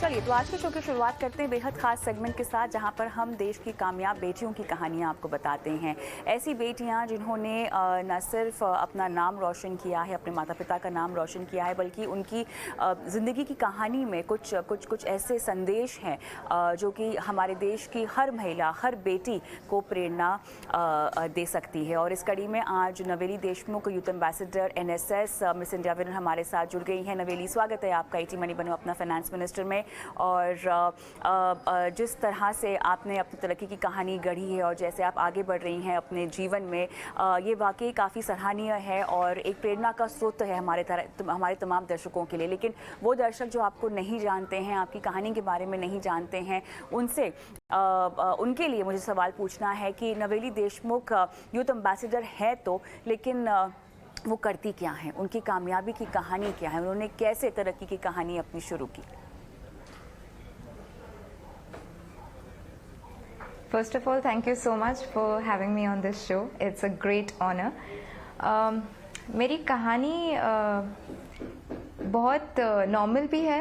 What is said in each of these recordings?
चलिए तो आज के शो की शुरुआत करते हैं बेहद खास सेगमेंट के साथ, जहां पर हम देश की कामयाब बेटियों की कहानियां आपको बताते हैं। ऐसी बेटियां जिन्होंने न सिर्फ अपना नाम रोशन किया है, अपने माता पिता का नाम रोशन किया है, बल्कि उनकी ज़िंदगी की कहानी में कुछ ऐसे संदेश हैं जो कि हमारे देश की हर महिला, हर बेटी को प्रेरणा दे सकती है। और इस कड़ी में आज नवेली Deshmukh, youth ambassador NSS miss India winner हमारे साथ जुड़ गई हैं। नवेली, स्वागत है आपका इटी मनी बनो अपना फाइनेंस मिनिस्टर में। और जिस तरह से आपने अपनी तरक्की की कहानी गढ़ी है और जैसे आप आगे बढ़ रही हैं अपने जीवन में, ये वाकई काफ़ी सराहनीय है और एक प्रेरणा का स्रोत है हमारे तमाम दर्शकों के लिए। लेकिन वो दर्शक जो आपको नहीं जानते हैं, आपकी कहानी के बारे में नहीं जानते हैं, उनके लिए मुझे सवाल पूछना है कि नवेली देशमुख यूथ एम्बेसडर है तो, लेकिन वो करती क्या हैं, उनकी कामयाबी की कहानी क्या है, उन्होंने कैसे तरक्की की कहानी अपनी शुरू की? First of all, thank you so much for having me on this show. It's a great honor. मेरी कहानी बहुत नॉर्मल भी है,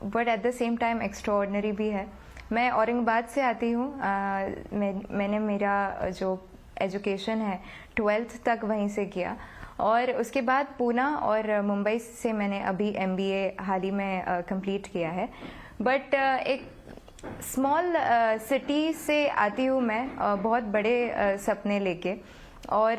but at the same time extraordinary भी है। मैं औरंगाबाद से आती हूँ। मैंने मेरा जो एजुकेशन है 12th तक वहीं से किया, और उसके बाद पूना और मुंबई से मैंने अभी MBA हाल ही में कंप्लीट किया है। बट एक स्मॉल सिटी से आती हूँ मैं, बहुत बड़े सपने लेके। और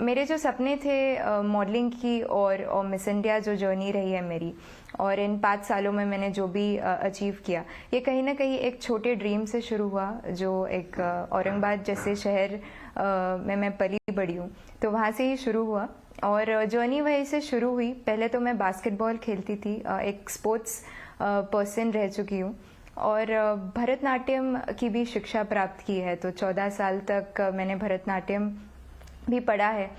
मेरे जो सपने थे मॉडलिंग की और मिस इंडिया जो जर्नी रही है मेरी, और इन 5 सालों में मैंने जो भी अचीव किया, ये कहीं ना कहीं एक छोटे ड्रीम से शुरू हुआ, जो एक औरंगाबाद जैसे शहर में मैं पली बड़ी हूँ, तो वहाँ से ही शुरू हुआ। और जर्नी वहीं से शुरू हुई। पहले तो मैं बास्केटबॉल खेलती थी, एक स्पोर्ट्स पर्सन रह चुकी हूँ, और भरतनाट्यम की भी शिक्षा प्राप्त की है। तो 14 साल तक मैंने भरतनाट्यम भी पढ़ा है।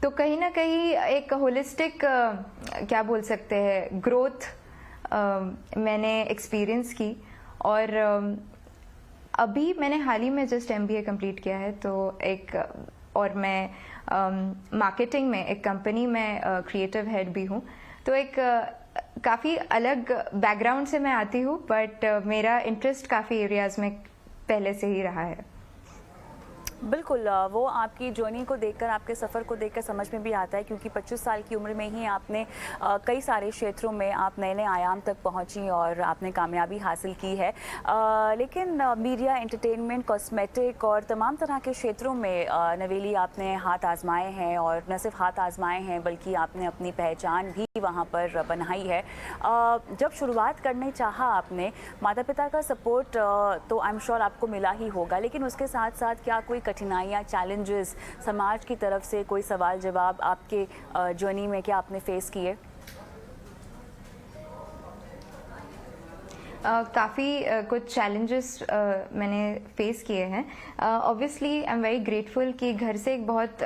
तो कहीं ना कहीं एक होलिस्टिक क्या बोल सकते हैं, ग्रोथ मैंने एक्सपीरियंस की। और अभी मैंने हाल ही में जस्ट MBA कंप्लीट किया है। तो और मैं मार्केटिंग में एक कंपनी में क्रिएटिव हेड भी हूँ। तो एक काफ़ी अलग बैकग्राउंड से मैं आती हूँ, बट मेरा इंटरेस्ट काफ़ी एरियाज़ में पहले से ही रहा है। बिल्कुल, वो आपकी जर्नी को देखकर, आपके सफ़र को देखकर समझ में भी आता है, क्योंकि 25 साल की उम्र में ही आपने कई सारे क्षेत्रों में आप नए नए आयाम तक पहुंची और आपने कामयाबी हासिल की है। लेकिन मीडिया, एंटरटेनमेंट, कॉस्मेटिक और तमाम तरह के क्षेत्रों में नवेली आपने हाथ आजमाए हैं, और न सिर्फ हाथ आजमाए हैं बल्कि आपने अपनी पहचान भी वहाँ पर बनाई है। जब शुरुआत करने चाहा आपने, माता पिता का सपोर्ट तो आई एम श्योर आपको मिला ही होगा, लेकिन उसके साथ साथ क्या कोई कठिनाइयाँ, चैलेंजेस, समाज की तरफ से कोई सवाल जवाब आपके जर्नी में क्या आपने फेस किए? काफ़ी कुछ चैलेंजेस मैंने फेस किए हैं। Obviously I am very grateful कि घर से एक बहुत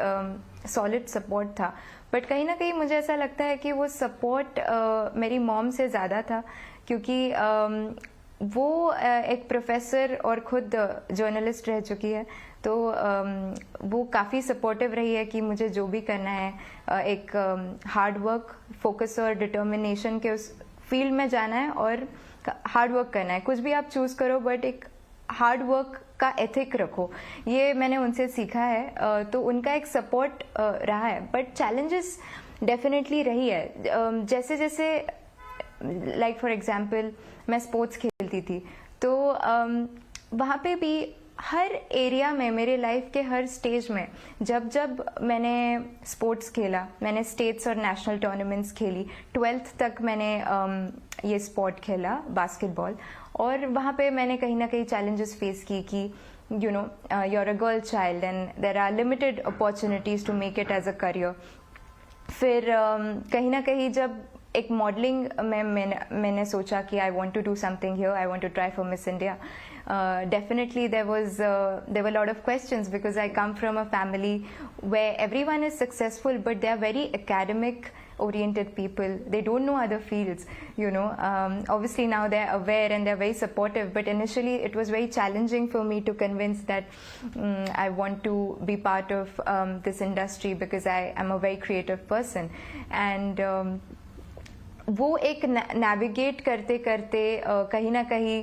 सॉलिड सपोर्ट था, बट कहीं ना कहीं मुझे ऐसा लगता है कि वो सपोर्ट मेरी मॉम से ज़्यादा था, क्योंकि वो एक प्रोफेसर और खुद जर्नलिस्ट रह चुकी है। तो वो काफ़ी सपोर्टिव रही है कि मुझे जो भी करना है, एक हार्ड वर्क, फोकस और डिटर्मिनेशन के उस फील्ड में जाना है और हार्ड वर्क करना है। कुछ भी आप चूज़ करो, बट एक हार्ड वर्क का एथिक रखो, ये मैंने उनसे सीखा है। तो उनका एक सपोर्ट रहा है, बट चैलेंजेस डेफिनेटली रही है। जैसे जैसे लाइक फॉर एग्जांपल मैं स्पोर्ट्स खेलती थी, तो वहाँ पे भी हर एरिया में, मेरे लाइफ के हर स्टेज में, जब जब मैंने स्पोर्ट्स खेला, मैंने स्टेट्स और नेशनल टूर्नामेंट्स खेली। 12th तक मैंने ये स्पोर्ट खेला, बास्केटबॉल, और वहाँ पे मैंने कहीं ना कहीं चैलेंजेस फेस की कि you know you are a girl child and there are limited opportunities to make it as a career. फिर कहीं ना कहीं जब एक मॉडलिंग में मैंने सोचा कि I want to do something here, I want to try for Miss India. Definitely there were a lot of questions, because I come from a family where everyone is successful, but they are very academic oriented people. They don't know other fields, you know. Obviously now they're aware and they're very supportive, but initially it was very challenging for me to convince that I want to be part of this industry, because I am a very creative person. And वो एक navigate करते करते कहीं ना कहीं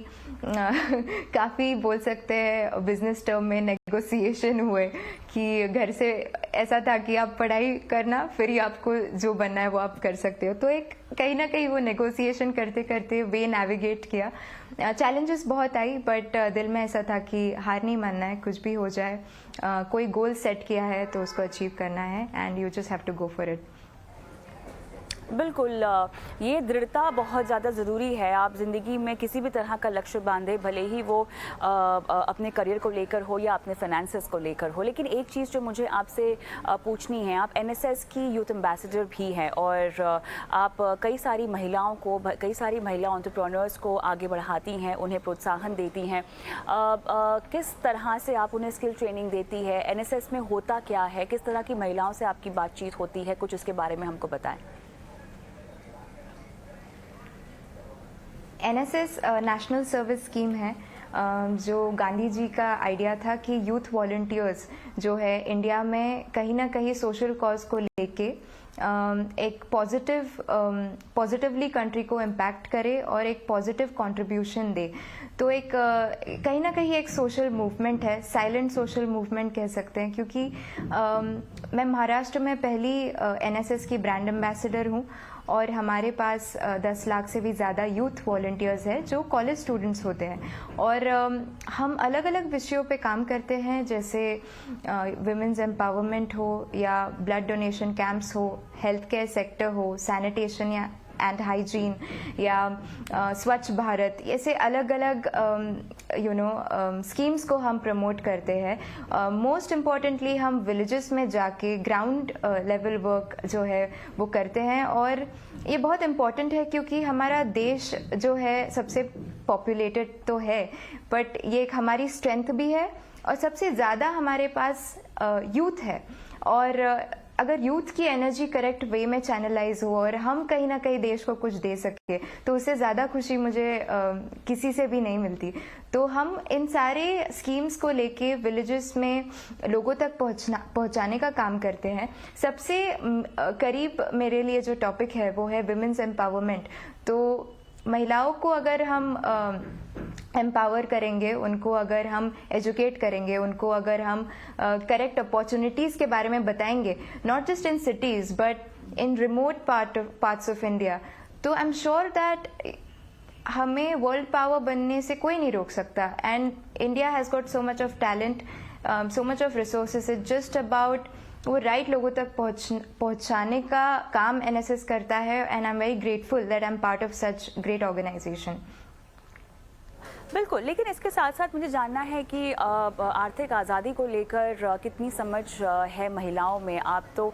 काफ़ी बोल सकते हैं बिजनेस टर्म में नेगोशिएशन हुए कि घर से ऐसा था कि आप पढ़ाई करना फिर ही आपको जो बनना है वो आप कर सकते हो। तो एक कहीं ना कहीं वो नेगोशिएशन करते करते वे नेविगेट किया। चैलेंजेस बहुत आई बट दिल में ऐसा था कि हार नहीं मानना है, कुछ भी हो जाए। कोई गोल सेट किया है तो उसको अचीव करना है and you just have to go for it. बिल्कुल, ये दृढ़ता बहुत ज़्यादा ज़रूरी है। आप ज़िंदगी में किसी भी तरह का लक्ष्य बांधे, भले ही वो अपने करियर को लेकर हो या अपने फाइनेंसेस को लेकर हो। लेकिन एक चीज़ जो मुझे आपसे पूछनी है, आप एनएसएस की यूथ एम्बेसडर भी हैं और आप कई सारी महिला एंटरप्रेन्योर्स को आगे बढ़ाती हैं, उन्हें प्रोत्साहन देती हैं। किस तरह से आप उन्हें स्किल ट्रेनिंग देती है? एनएसएस में होता क्या है? किस तरह की महिलाओं से आपकी बातचीत होती है? कुछ इसके बारे में हमको बताएं। एनएसएस नेशनल सर्विस स्कीम है जो गांधी जी का आइडिया था कि यूथ वॉलंटियर्स जो है इंडिया में कहीं ना कहीं सोशल कॉज को लेके एक पॉजिटिवली कंट्री को इम्पैक्ट करे और एक पॉजिटिव कंट्रीब्यूशन दे। तो एक कहीं ना कहीं एक सोशल मूवमेंट है, साइलेंट सोशल मूवमेंट कह सकते हैं, क्योंकि मैं महाराष्ट्र में पहली एनएसएस की ब्रांड एम्बेसडर हूँ और हमारे पास 10 लाख से भी ज़्यादा यूथ वॉलंटियर्स हैं जो कॉलेज स्टूडेंट्स होते हैं और हम अलग अलग विषयों पे काम करते हैं, जैसे विमेंस एम्पावरमेंट हो या ब्लड डोनेशन कैंप्स हो, हेल्थ केयर सेक्टर हो, सैनिटेशन या एंड हाइजीन या स्वच्छ भारत, ऐसे अलग अलग स्कीम्स को हम प्रमोट करते हैं। मोस्ट इम्पॉर्टेंटली हम विलेजेस में जाके ग्राउंड लेवल वर्क जो है वो करते हैं और ये बहुत इम्पॉर्टेंट है क्योंकि हमारा देश जो है सबसे पॉपुलेटेड तो है बट ये एक हमारी स्ट्रेंथ भी है और सबसे ज़्यादा हमारे पास यूथ है। और अगर यूथ की एनर्जी करेक्ट वे में चैनलाइज हो और हम कहीं ना कहीं देश को कुछ दे सके तो उससे ज़्यादा खुशी मुझे किसी से भी नहीं मिलती। तो हम इन सारे स्कीम्स को लेके विलेजेस में लोगों तक पहुंचाने का काम करते हैं। सबसे करीब मेरे लिए जो टॉपिक है वो है विमेंस एम्पावरमेंट। तो महिलाओं को अगर हम एम्पावर करेंगे, उनको अगर हम एजुकेट करेंगे, उनको अगर हम करेक्ट अपॉर्चुनिटीज़ के बारे में बताएंगे, not just in cities but in remote parts of India, तो आई एम श्योर दैट हमें वर्ल्ड पावर बनने से कोई नहीं रोक सकता। And India has got so much of talent, so much of resources, it's just about वो right लोगों तक पहुंचाने का काम एनएसएस करता है and I am very grateful that I am part of such great organisation. बिल्कुल, लेकिन इसके साथ साथ मुझे जानना है कि आर्थिक आज़ादी को लेकर कितनी समझ है महिलाओं में। आप तो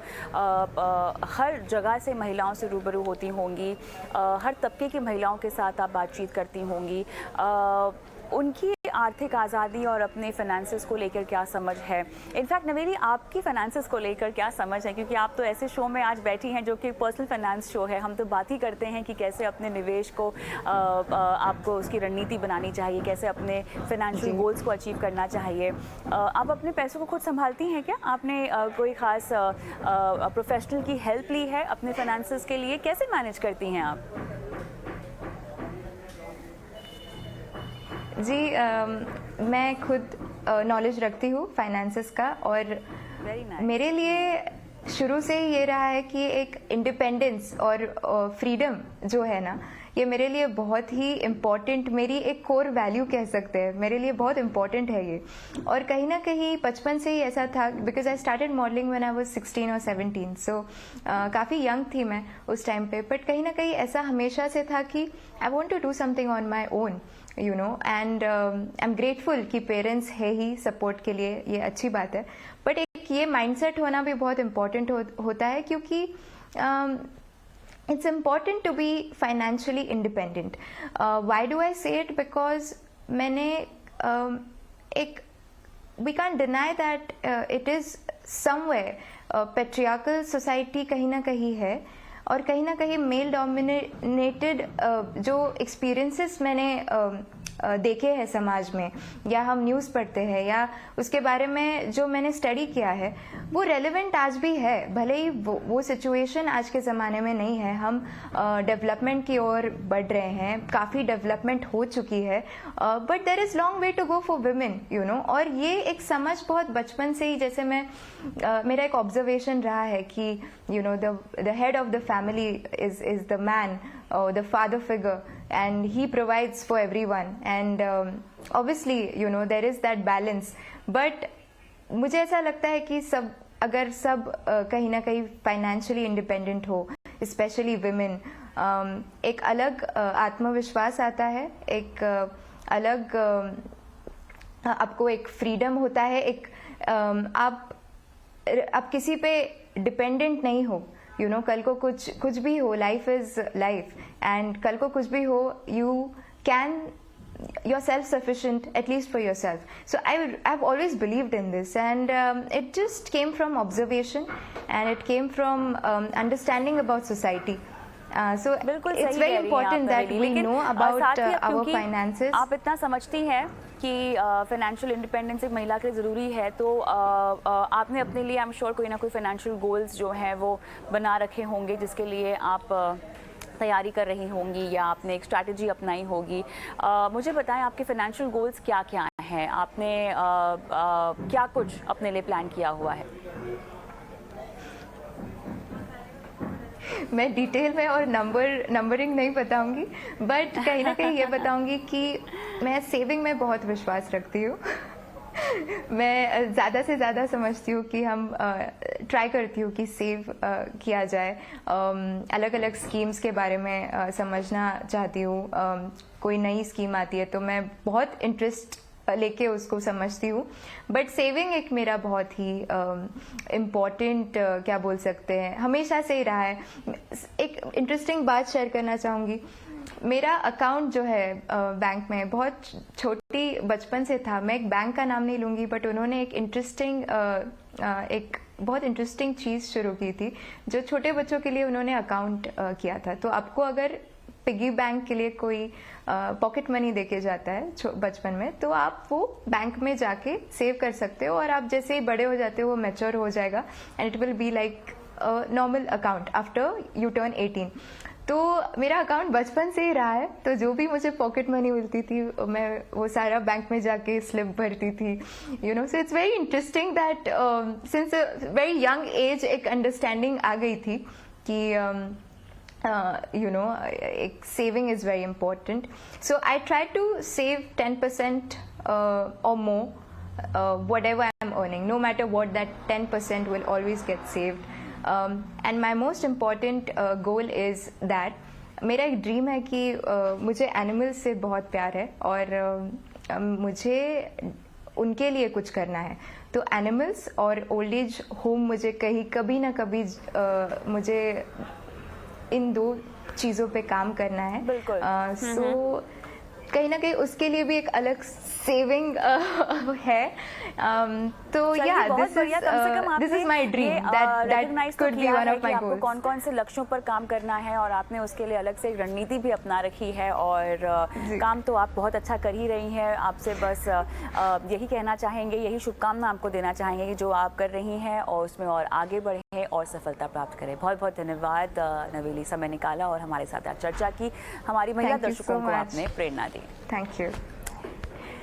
हर जगह से महिलाओं से रूबरू होती होंगी, हर तबके की महिलाओं के साथ आप बातचीत करती होंगी, उनकी आर्थिक आज़ादी और अपने फाइनेंसेस को लेकर क्या समझ है? इनफैक्ट नवेली, आपकी फाइनेंसेस को लेकर क्या समझ है? क्योंकि आप तो ऐसे शो में आज बैठी हैं जो कि पर्सनल फाइनेंस शो है। हम तो बात ही करते हैं कि कैसे अपने निवेश को आपको उसकी रणनीति बनानी चाहिए, कैसे अपने फाइनेंशियल गोल्स को अचीव करना चाहिए। आप अपने पैसों को खुद संभालती हैं क्या? आपने कोई ख़ास प्रोफेशनल की हेल्प ली है अपने फाइनेंसेस के लिए? कैसे मैनेज करती हैं आप? जी, मैं खुद नॉलेज रखती हूँ फाइनेंसेस का और मेरे लिए शुरू से ही ये रहा है कि एक इंडिपेंडेंस और फ्रीडम जो है ना, ये मेरे लिए बहुत ही इम्पॉर्टेंट, मेरी एक कोर वैल्यू कह सकते हैं, मेरे लिए बहुत इम्पॉर्टेंट है ये। और कहीं ना कहीं बचपन से ही ऐसा था, because I started modelling when I was 16 और 17, सो काफ़ी यंग थी मैं उस टाइम पे। बट कहीं ना कहीं ऐसा हमेशा से था कि I want to do something on my own, you know, and I am grateful कि पेरेंट्स है ही सपोर्ट के लिए, ये अच्छी बात है। बट एक ये माइंडसेट होना भी बहुत इम्पॉर्टेंट होता है क्योंकि it's important to be financially independent. Why do I say it? Because मैंने we can't deny that it is somewhere patriarchal society कहीं ना कहीं है और कहीं ना कहीं मेल डोमिनेटेड जो एक्सपीरियंसेस मैंने देखे हैं समाज में, या हम न्यूज़ पढ़ते हैं, या उसके बारे में जो मैंने स्टडी किया है, वो रेलेवेंट आज भी है। भले ही वो सिचुएशन आज के ज़माने में नहीं है, हम डेवलपमेंट की ओर बढ़ रहे हैं, काफ़ी डेवलपमेंट हो चुकी है, but there is long way to go for women, you know. और ये एक समझ बहुत बचपन से ही, जैसे मैं मेरा एक ऑब्जर्वेशन रहा है कि you know the head of the family is the man, the father figure, and he provides for everyone, and obviously you know there is that balance, but मुझे ऐसा लगता है कि अगर सब कहीं ना कहीं फाइनेंशियली इंडिपेंडेंट हो, स्पेशली विमेन, एक अलग आत्मविश्वास आता है, एक अलग आपको एक फ्रीडम होता है, एक आप किसी पे डिपेंडेंट नहीं हो, यू नो। कल को कुछ भी हो, लाइफ इज लाइफ, एंड कल को कुछ भी हो, you're self-sufficient, at least for yourself. So I've always believed in this, and it just came from observation, and it came from understanding about society. So बिल्कुल it's सही very कह रही हैं important आप that नवेली, we लेकिन know about साथ ही अब our क्योंकि finances. आप इतना समझती हैं कि फाइनेंशियल इंडिपेंडेंस एक महिला के लिए ज़रूरी है, तो आपने अपने लिए आई एम श्योर कोई ना कोई फाइनेंशियल गोल्स जो हैं वो बना रखे होंगे, जिसके लिए आप तैयारी कर रही होंगी, या आपने एक स्ट्रैटेजी अपनाई होगी। मुझे बताएं आपके फाइनेंशियल गोल्स क्या क्या हैं, आपने क्या कुछ अपने लिए प्लान किया हुआ है? मैं डिटेल में और नंबरिंग नहीं बताऊंगी, बट कहीं ना कहीं ये बताऊंगी कि मैं सेविंग में बहुत विश्वास रखती हूँ। मैं ज़्यादा से ज़्यादा समझती हूँ कि हम ट्राई करती हूँ कि सेव किया जाए, अलग अलग स्कीम्स के बारे में समझना चाहती हूँ। कोई नई स्कीम आती है तो मैं बहुत इंटरेस्ट लेके उसको समझती हूँ, बट सेविंग एक मेरा बहुत ही इम्पॉर्टेंट क्या बोल सकते हैं, हमेशा से ही रहा है। एक इंटरेस्टिंग बात शेयर करना चाहूँगी। मेरा अकाउंट जो है बैंक में बहुत छोटी बचपन से था। मैं एक बैंक का नाम नहीं लूँगी, बट उन्होंने एक बहुत इंटरेस्टिंग चीज़ शुरू की थी, जो छोटे बच्चों के लिए उन्होंने अकाउंट किया था। तो आपको अगर पिगी बैंक के लिए कोई पॉकेट मनी देके जाता है बचपन में, तो आप वो बैंक में जाके सेव कर सकते हो, और आप जैसे ही बड़े हो जाते हो वो मैच्योर हो जाएगा, and it will be like normal account after U turn 18। तो मेरा अकाउंट बचपन से ही रहा है, तो जो भी मुझे पॉकेट मनी मिलती थी मैं वो सारा बैंक में जाके स्लिप भरती थी, you know. So it's very interesting that since a very young age एक अंडरस्टैंडिंग आ गई थी कि you know, saving is very important. So I try to save 10% or more, whatever I'm earning, no matter what, that 10% will always get saved. And my most important goal is that मेरा एक dream है कि मुझे animals से बहुत प्यार है, और मुझे उनके लिए कुछ करना है। तो एनिमल्स और ओल्ड एज होम मुझे कभी ना कभी मुझे इन दो चीज़ों पे काम करना है। बिल्कुल। सो कहीं ना कहीं उसके लिए भी एक अलग सेविंग है। तो या this is my dream, that could be one of my goals. कौन कौन से लक्ष्यों पर काम करना है, और आपने उसके लिए अलग से एक रणनीति भी अपना रखी है, और काम तो आप बहुत अच्छा कर ही रही हैं। आपसे बस यही कहना चाहेंगे, यही शुभकामना आपको देना चाहेंगे कि जो आप कर रही हैं और उसमें और आगे बढ़े और सफलता प्राप्त करें। बहुत बहुत धन्यवाद नवेली, समय निकाला और हमारे साथ चर्चा की, हमारी महिला दर्शकों को आपने प्रेरणा दी। Thank you.